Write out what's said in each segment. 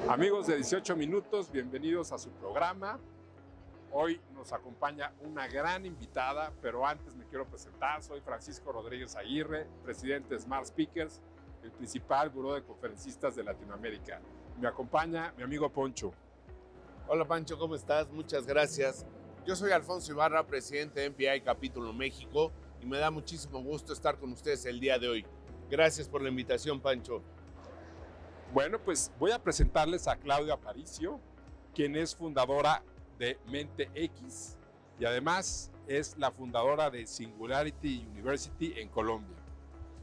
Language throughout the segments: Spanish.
Amigos de 18 minutos, bienvenidos a su programa. Hoy nos acompaña una gran invitada, pero antes me quiero presentar. Soy Francisco Rodríguez Aguirre, presidente de Smart Speakers, el principal buró de conferencistas de Latinoamérica. Me acompaña mi amigo Poncho. Hola Pancho, ¿cómo estás? Muchas gracias. Yo soy Alfonso Ibarra, presidente de MPI Capítulo México, y me da muchísimo gusto estar con ustedes el día de hoy. Gracias por la invitación, Pancho. Bueno, pues voy a presentarles a Claudia Aparicio, quien es fundadora de Mente X y además es la fundadora de Singularity University en Colombia.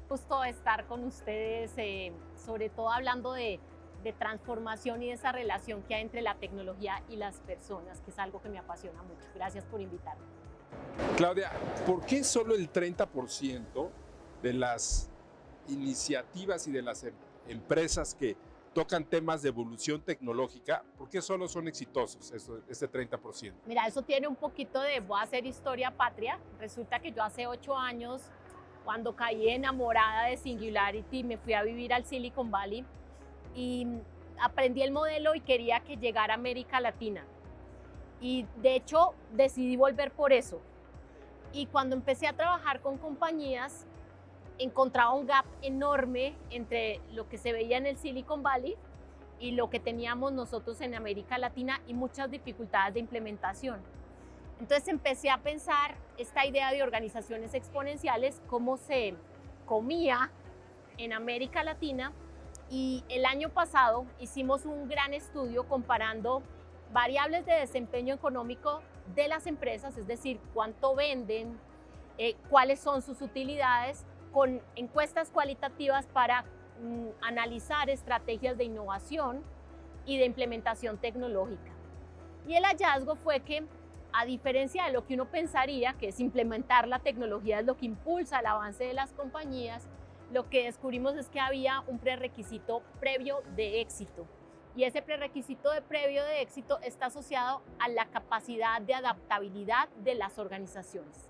Gusto estar con ustedes, sobre todo hablando de transformación y de esa relación que hay entre la tecnología y las personas, que es algo que me apasiona mucho. Gracias por invitarme. Claudia, ¿por qué solo el 30% de las iniciativas y de las empresas que tocan temas de evolución tecnológica, por qué solo son exitosos este 30%? Mira, eso tiene un poquito de, voy a hacer historia patria. Resulta que yo hace 8 años, cuando caí enamorada de Singularity, me fui a vivir al Silicon Valley y aprendí el modelo y quería que llegara a América Latina. Y de hecho decidí volver por eso. Y cuando empecé a trabajar con compañías, encontraba un gap enorme entre lo que se veía en el Silicon Valley y lo que teníamos nosotros en América Latina y muchas dificultades de implementación. Entonces empecé a pensar esta idea de organizaciones exponenciales, cómo se comía en América Latina, y el año pasado hicimos un gran estudio comparando variables de desempeño económico de las empresas, es decir, cuánto venden, cuáles son sus utilidades, con encuestas cualitativas para analizar estrategias de innovación y de implementación tecnológica. Y el hallazgo fue que, a diferencia de lo que uno pensaría, que es implementar la tecnología es lo que impulsa el avance de las compañías, lo que descubrimos es que había un prerequisito previo de éxito. Y ese prerequisito previo de éxito está asociado a la capacidad de adaptabilidad de las organizaciones.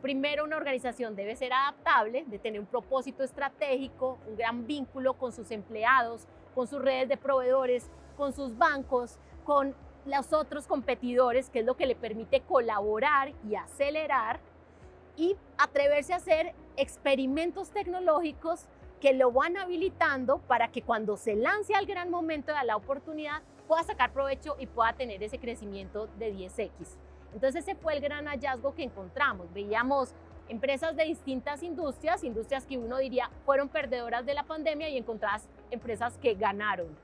Primero, una organización debe ser adaptable, de tener un propósito estratégico, un gran vínculo con sus empleados, con sus redes de proveedores, con sus bancos, con los otros competidores, que es lo que le permite colaborar y acelerar, y atreverse a hacer experimentos tecnológicos que lo van habilitando para que cuando se lance al gran momento de la oportunidad pueda sacar provecho y pueda tener ese crecimiento de 10x. Entonces ese fue el gran hallazgo que encontramos. Veíamos empresas de distintas industrias que uno diría fueron perdedoras de la pandemia, y encontrás empresas que ganaron.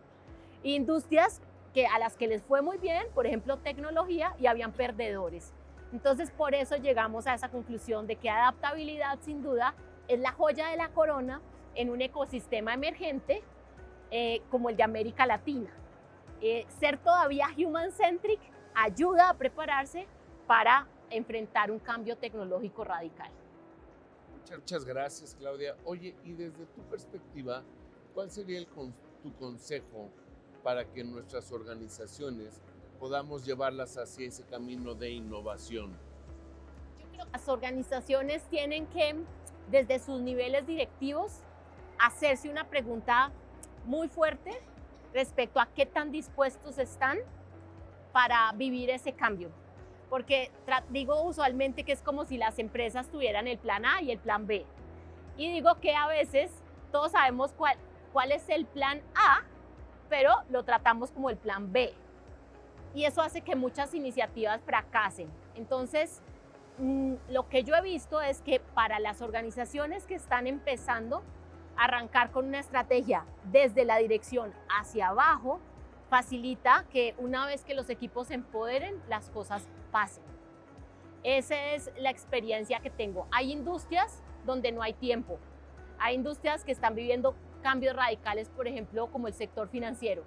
Industrias a las que les fue muy bien, por ejemplo tecnología, y habían perdedores. Entonces por eso llegamos a esa conclusión de que adaptabilidad sin duda es la joya de la corona en un ecosistema emergente como el de América Latina. Ser todavía human-centric ayuda a prepararse para enfrentar un cambio tecnológico radical. Muchas gracias, Claudia. Oye, y desde tu perspectiva, ¿cuál sería tu consejo para que nuestras organizaciones podamos llevarlas hacia ese camino de innovación? Yo creo que las organizaciones tienen que, desde sus niveles directivos, hacerse una pregunta muy fuerte respecto a qué tan dispuestos están para vivir ese cambio. Porque digo usualmente que es como si las empresas tuvieran el plan A y el plan B. Y digo que a veces todos sabemos cuál es el plan A, pero lo tratamos como el plan B. Y eso hace que muchas iniciativas fracasen. Entonces, lo que yo he visto es que para las organizaciones que están empezando, arrancar con una estrategia desde la dirección hacia abajo facilita que una vez que los equipos se empoderen, las cosas pasen. Esa es la experiencia que tengo. Hay industrias donde no hay tiempo. Hay industrias que están viviendo cambios radicales, por ejemplo, como el sector financiero.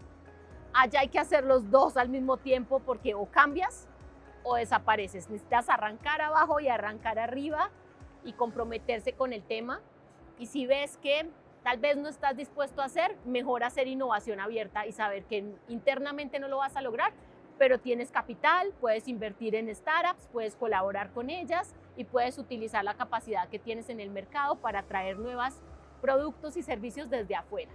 Allá hay que hacer los dos al mismo tiempo porque o cambias o desapareces. Necesitas arrancar abajo y arrancar arriba y comprometerse con el tema. Y si ves que tal vez no estás dispuesto a hacer, mejor hacer innovación abierta y saber que internamente no lo vas a lograr, pero tienes capital, puedes invertir en startups, puedes colaborar con ellas y puedes utilizar la capacidad que tienes en el mercado para traer nuevos productos y servicios desde afuera.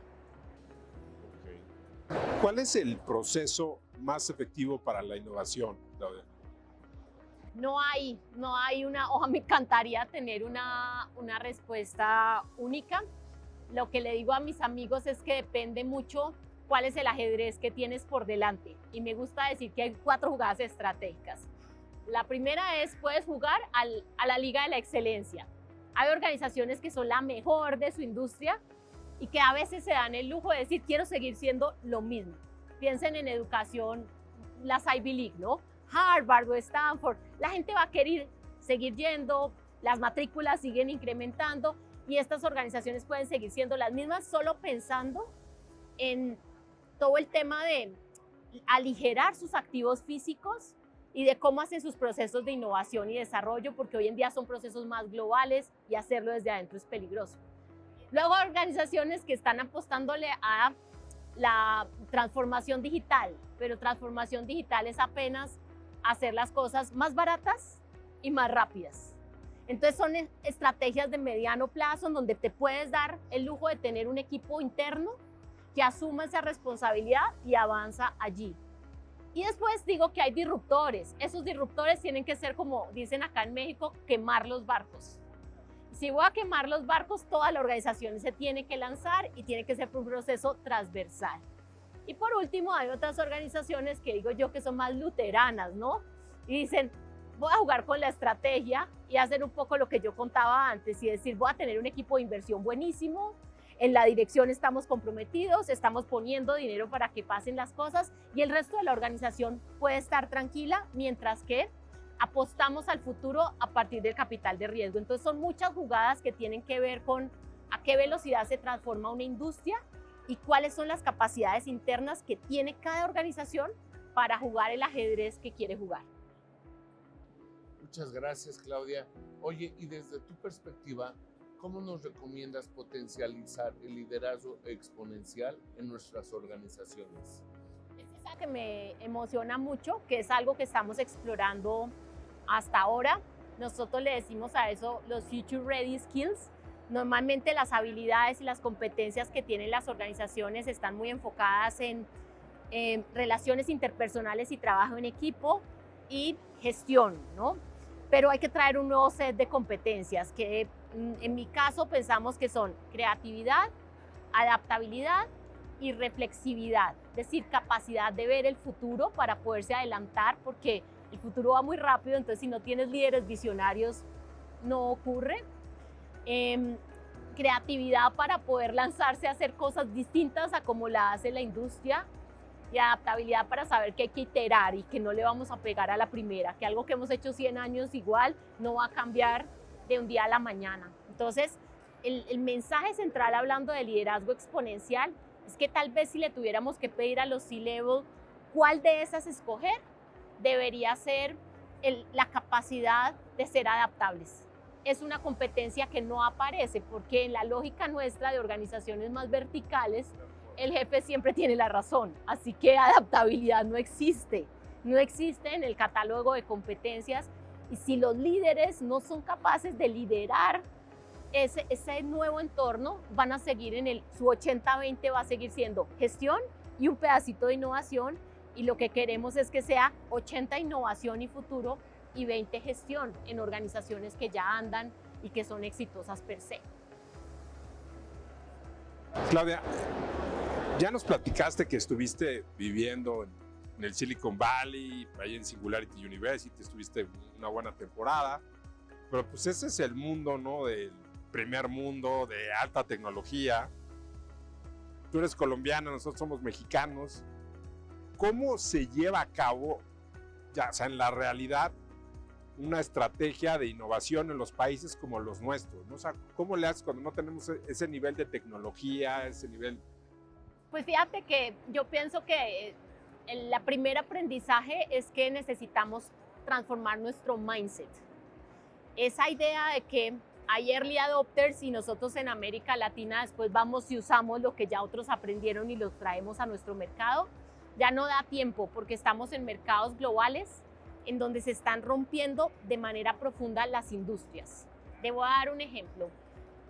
¿Cuál es el proceso más efectivo para la innovación, Claudia? No hay una, o me encantaría tener una respuesta única. Lo que le digo a mis amigos es que depende mucho cuál es el ajedrez que tienes por delante. Y me gusta decir que hay 4 jugadas estratégicas. La primera es, puedes jugar a la liga de la excelencia. Hay organizaciones que son la mejor de su industria y que a veces se dan el lujo de decir, quiero seguir siendo lo mismo. Piensen en educación, las Ivy League, ¿no? Harvard o Stanford. La gente va a querer seguir yendo, las matrículas siguen incrementando y estas organizaciones pueden seguir siendo las mismas solo pensando en todo el tema de aligerar sus activos físicos y de cómo hacen sus procesos de innovación y desarrollo, porque hoy en día son procesos más globales y hacerlo desde adentro es peligroso. Luego, organizaciones que están apostándole a la transformación digital, pero transformación digital es apenas hacer las cosas más baratas y más rápidas. Entonces son estrategias de mediano plazo en donde te puedes dar el lujo de tener un equipo interno que asuma esa responsabilidad y avanza allí. Y después digo que hay disruptores. Esos disruptores tienen que ser, como dicen acá en México, quemar los barcos. Si voy a quemar los barcos, toda la organización se tiene que lanzar y tiene que ser un proceso transversal. Y por último, hay otras organizaciones que digo yo que son más luteranas, ¿no? Y dicen, voy a jugar con la estrategia y hacer un poco lo que yo contaba antes y decir, voy a tener un equipo de inversión buenísimo, en la dirección estamos comprometidos, estamos poniendo dinero para que pasen las cosas y el resto de la organización puede estar tranquila mientras que apostamos al futuro a partir del capital de riesgo. Entonces son muchas jugadas que tienen que ver con a qué velocidad se transforma una industria y cuáles son las capacidades internas que tiene cada organización para jugar el ajedrez que quiere jugar. Muchas gracias, Claudia. Oye, y desde tu perspectiva, ¿cómo nos recomiendas potencializar el liderazgo exponencial en nuestras organizaciones? Es algo que me emociona mucho, que es algo que estamos explorando hasta ahora. Nosotros le decimos a eso los Future Ready Skills. Normalmente las habilidades y las competencias que tienen las organizaciones están muy enfocadas en relaciones interpersonales y trabajo en equipo y gestión, ¿no? Pero hay que traer un nuevo set de competencias que en mi caso pensamos que son creatividad, adaptabilidad y reflexividad, es decir, capacidad de ver el futuro para poderse adelantar, porque el futuro va muy rápido, entonces si no tienes líderes visionarios no ocurre. Creatividad para poder lanzarse a hacer cosas distintas a como la hace la industria y adaptabilidad para saber que hay que iterar y que no le vamos a pegar a la primera, que algo que hemos hecho 100 años igual no va a cambiar de un día a la mañana. Entonces, el mensaje central hablando de liderazgo exponencial es que tal vez si le tuviéramos que pedir a los C-Level cuál de esas escoger, debería ser la capacidad de ser adaptables. Es una competencia que no aparece porque en la lógica nuestra de organizaciones más verticales, el jefe siempre tiene la razón, así que adaptabilidad no existe en el catálogo de competencias y si los líderes no son capaces de liderar ese nuevo entorno, van a seguir su 80-20 va a seguir siendo gestión y un pedacito de innovación y lo que queremos es que sea 80 innovación y futuro y 20 gestión en organizaciones que ya andan y que son exitosas per se. Claudia, ya nos platicaste que estuviste viviendo en el Silicon Valley, ahí en Singularity University, estuviste una buena temporada, pero pues ese es el mundo, ¿no? Del primer mundo, de alta tecnología. Tú eres colombiana, nosotros somos mexicanos. ¿Cómo se lleva a cabo, ya, o sea, en la realidad, una estrategia de innovación en los países como los nuestros, ¿no? O sea, ¿cómo le haces cuando no tenemos ese nivel de tecnología, ese nivel? Pues fíjate que yo pienso que el primer aprendizaje es que necesitamos transformar nuestro mindset. Esa idea de que hay early adopters y nosotros en América Latina después vamos y usamos lo que ya otros aprendieron y lo traemos a nuestro mercado, ya no da tiempo porque estamos en mercados globales en donde se están rompiendo de manera profunda las industrias. Te voy a dar un ejemplo.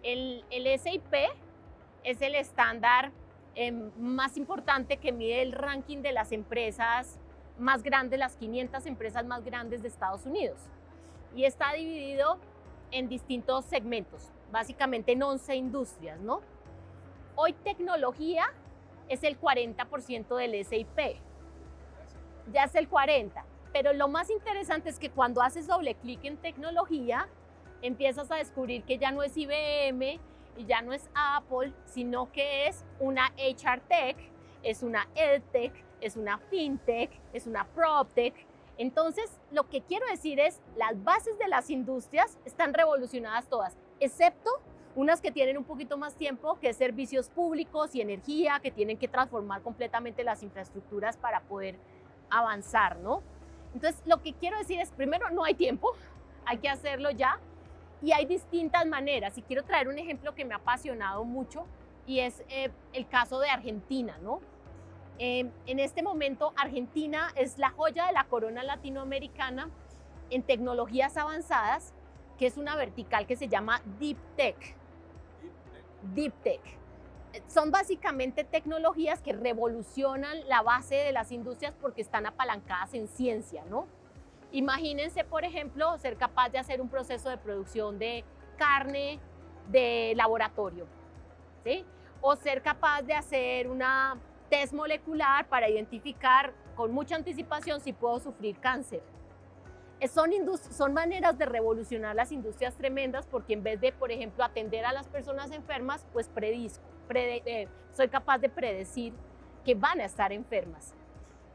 El SAP es el estándar más importante que mide el ranking de las empresas más grandes, las 500 empresas más grandes de Estados Unidos. Y está dividido en distintos segmentos, básicamente en 11 industrias, ¿no? Hoy tecnología es el 40% del S&P, ya es el 40%, pero lo más interesante es que cuando haces doble clic en tecnología, empiezas a descubrir que ya no es IBM y ya no es Apple, sino que es una HR Tech, es una EdTech, es una FinTech, es una PropTech. Entonces, lo que quiero decir es, las bases de las industrias están revolucionadas todas, excepto unas que tienen un poquito más tiempo, que es servicios públicos y energía, que tienen que transformar completamente las infraestructuras para poder avanzar, ¿no? Entonces, lo que quiero decir es, primero, no hay tiempo, hay que hacerlo ya, y hay distintas maneras. Y quiero traer un ejemplo que me ha apasionado mucho, y es el caso de Argentina, ¿no? En este momento, Argentina es la joya de la corona latinoamericana en tecnologías avanzadas, que es una vertical que se llama Deep Tech. Deep Tech. Son básicamente tecnologías que revolucionan la base de las industrias porque están apalancadas en ciencia, ¿no? Imagínense, por ejemplo, ser capaz de hacer un proceso de producción de carne de laboratorio, ¿sí? O ser capaz de hacer una test molecular para identificar con mucha anticipación si puedo sufrir cáncer. Son maneras de revolucionar las industrias tremendas porque en vez de, por ejemplo, atender a las personas enfermas, pues soy capaz de predecir que van a estar enfermas.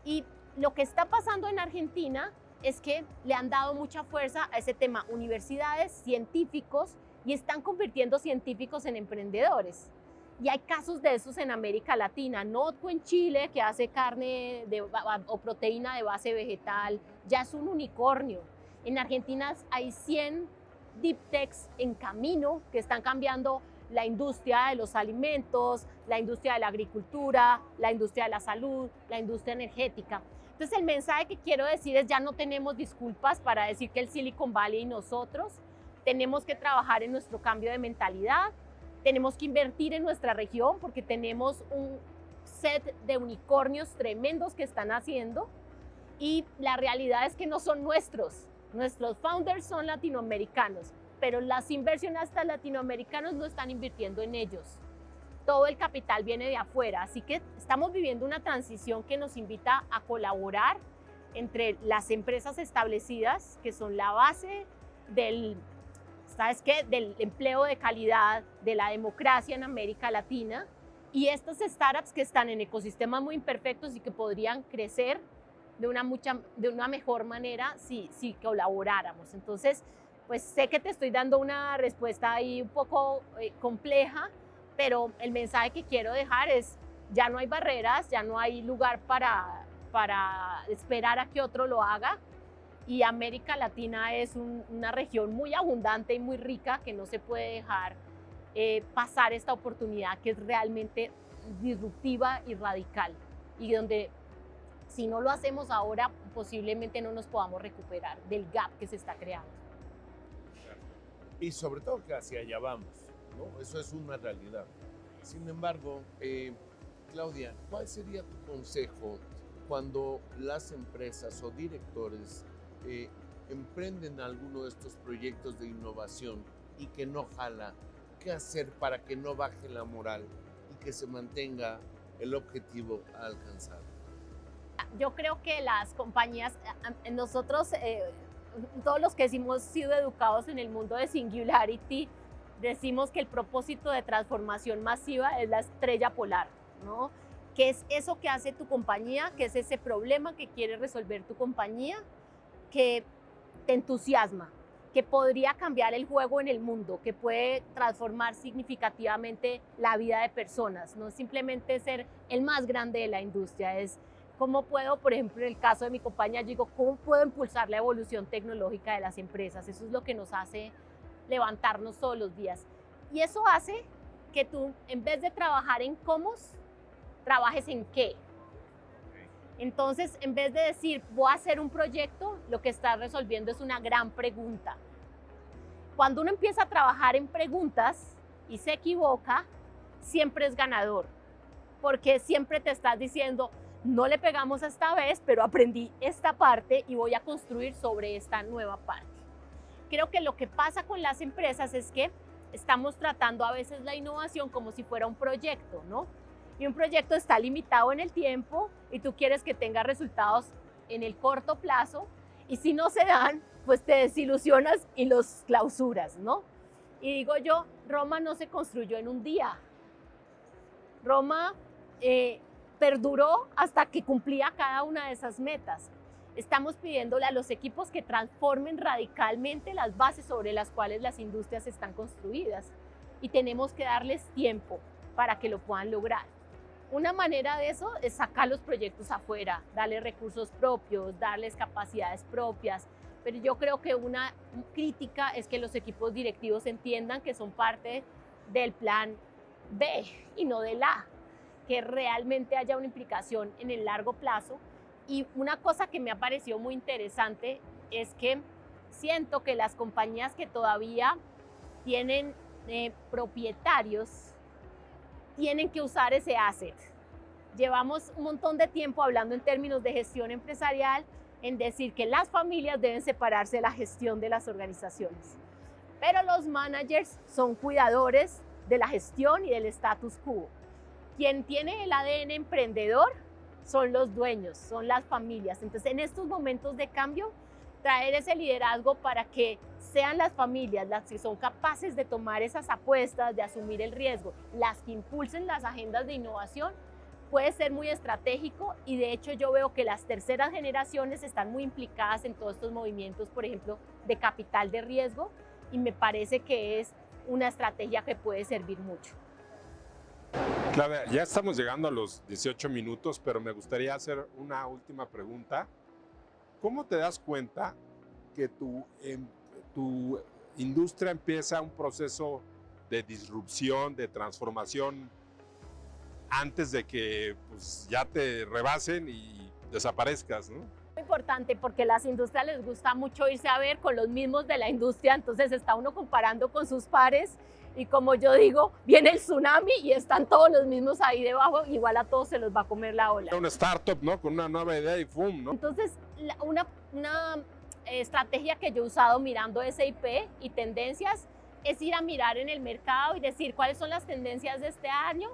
Y lo que está pasando en Argentina es que le han dado mucha fuerza a ese tema, universidades, científicos, y están convirtiendo científicos en emprendedores. Y hay casos de esos en América Latina. Notco en Chile, que hace carne o proteína de base vegetal, ya es un unicornio. En Argentina hay 100 deep techs en camino que están cambiando la industria de los alimentos, la industria de la agricultura, la industria de la salud, la industria energética. Entonces el mensaje que quiero decir es, ya no tenemos disculpas para decir que el Silicon Valley y nosotros tenemos que trabajar en nuestro cambio de mentalidad. Tenemos que invertir en nuestra región porque tenemos un set de unicornios tremendos que están haciendo y la realidad es que no son nuestros. Nuestros founders son latinoamericanos, pero los inversionistas latinoamericanos no están invirtiendo en ellos. Todo el capital viene de afuera, así que estamos viviendo una transición que nos invita a colaborar entre las empresas establecidas, que son la base del empleo de calidad, de la democracia en América Latina, y estas startups que están en ecosistemas muy imperfectos y que podrían crecer de una mejor manera si colaboráramos. Entonces, pues sé que te estoy dando una respuesta ahí un poco compleja, pero el mensaje que quiero dejar es, ya no hay barreras, ya no hay lugar para esperar a que otro lo haga. Y América Latina es una región muy abundante y muy rica que no se puede dejar pasar esta oportunidad que es realmente disruptiva y radical. Y donde si no lo hacemos ahora, posiblemente no nos podamos recuperar del gap que se está creando. Y sobre todo que hacia allá vamos, ¿no? Eso es una realidad. Sin embargo, Claudia, ¿cuál sería tu consejo cuando las empresas o directores emprenden alguno de estos proyectos de innovación y que no jala? ¿Qué hacer para que no baje la moral y que se mantenga el objetivo a alcanzar? Yo creo que las compañías, nosotros, todos los que hemos sido educados en el mundo de Singularity, decimos que el propósito de transformación masiva es la estrella polar, ¿no? ¿Qué es eso que hace tu compañía? ¿Qué es ese problema que quiere resolver tu compañía? Que te entusiasma, que podría cambiar el juego en el mundo, que puede transformar significativamente la vida de personas. No simplemente ser el más grande de la industria, es cómo puedo, por ejemplo, en el caso de mi compañía, yo digo, ¿cómo puedo impulsar la evolución tecnológica de las empresas? Eso es lo que nos hace levantarnos todos los días. Y eso hace que tú, en vez de trabajar en cómo, trabajes en qué. Entonces, en vez de decir, voy a hacer un proyecto, lo que estás resolviendo es una gran pregunta. Cuando uno empieza a trabajar en preguntas y se equivoca, siempre es ganador. porque siempre te estás diciendo, no le pegamos esta vez, pero aprendí esta parte y voy a construir sobre esta nueva parte. Creo que lo que pasa con las empresas es que estamos tratando a veces la innovación como si fuera un proyecto, ¿no? Y un proyecto está limitado en el tiempo y tú quieres que tenga resultados en el corto plazo y si no se dan, pues te desilusionas y los clausuras, ¿no? Y digo yo, Roma no se construyó en un día. Roma perduró hasta que cumplía cada una de esas metas. Estamos pidiéndole a los equipos que transformen radicalmente las bases sobre las cuales las industrias están construidas y tenemos que darles tiempo para que lo puedan lograr. Una manera de eso es sacar los proyectos afuera, darles recursos propios, darles capacidades propias, pero yo creo que una crítica es que los equipos directivos entiendan que son parte del plan B y no del A, que realmente haya una implicación en el largo plazo. Y una cosa que me ha parecido muy interesante es que siento que las compañías que todavía tienen propietarios tienen que usar ese asset. Llevamos un montón de tiempo hablando en términos de gestión empresarial, en decir que las familias deben separarse de la gestión de las organizaciones. Pero los managers son cuidadores de la gestión y del status quo. Quien tiene el ADN emprendedor son los dueños, son las familias. Entonces, en estos momentos de cambio, traer ese liderazgo para que sean las familias las que son capaces de tomar esas apuestas, de asumir el riesgo, las que impulsen las agendas de innovación, puede ser muy estratégico y de hecho yo veo que las terceras generaciones están muy implicadas en todos estos movimientos, por ejemplo, de capital de riesgo y me parece que es una estrategia que puede servir mucho. Claudia, ya estamos llegando a los 18 minutos, pero me gustaría hacer una última pregunta. ¿Cómo te das cuenta que tu industria empieza un proceso de disrupción, de transformación, antes de que pues, ya te rebasen y desaparezcas, ¿no? Muy importante porque a las industrias les gusta mucho irse a ver con los mismos de la industria, entonces está uno comparando con sus pares y como yo digo, viene el tsunami y están todos los mismos ahí debajo, igual a todos se los va a comer la ola. Una startup, ¿no? Con una nueva idea y ¡fum!, ¿no? Entonces, una estrategia que yo he usado mirando SIP y tendencias es ir a mirar en el mercado y decir cuáles son las tendencias de este año,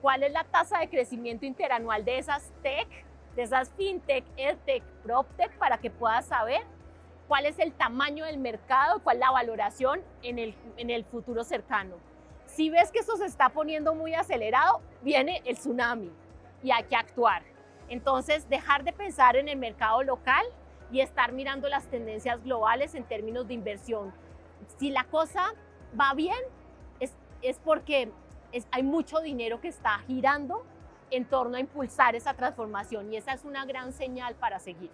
cuál es la tasa de crecimiento interanual de esas tech, de esas fintech, edtech, proptech, para que puedas saber cuál es el tamaño del mercado, cuál es la valoración en el futuro cercano. Si ves que eso se está poniendo muy acelerado, viene el tsunami y hay que actuar. Entonces, dejar de pensar en el mercado local y estar mirando las tendencias globales en términos de inversión. Si la cosa va bien, es porque hay mucho dinero que está girando en torno a impulsar esa transformación y esa es una gran señal para seguir.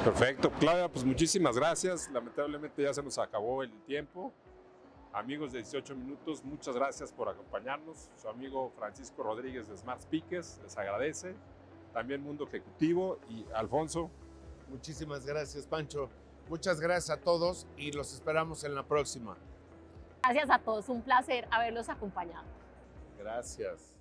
Perfecto, Claudia, pues muchísimas gracias. Lamentablemente ya se nos acabó el tiempo. Amigos de 18 minutos, muchas gracias por acompañarnos. Su amigo Francisco Rodríguez de Smart Speakers les agradece. También Mundo Ejecutivo y Alfonso. Muchísimas gracias, Pancho. Muchas gracias a todos y los esperamos en la próxima. Gracias a todos, un placer haberlos acompañado. Gracias.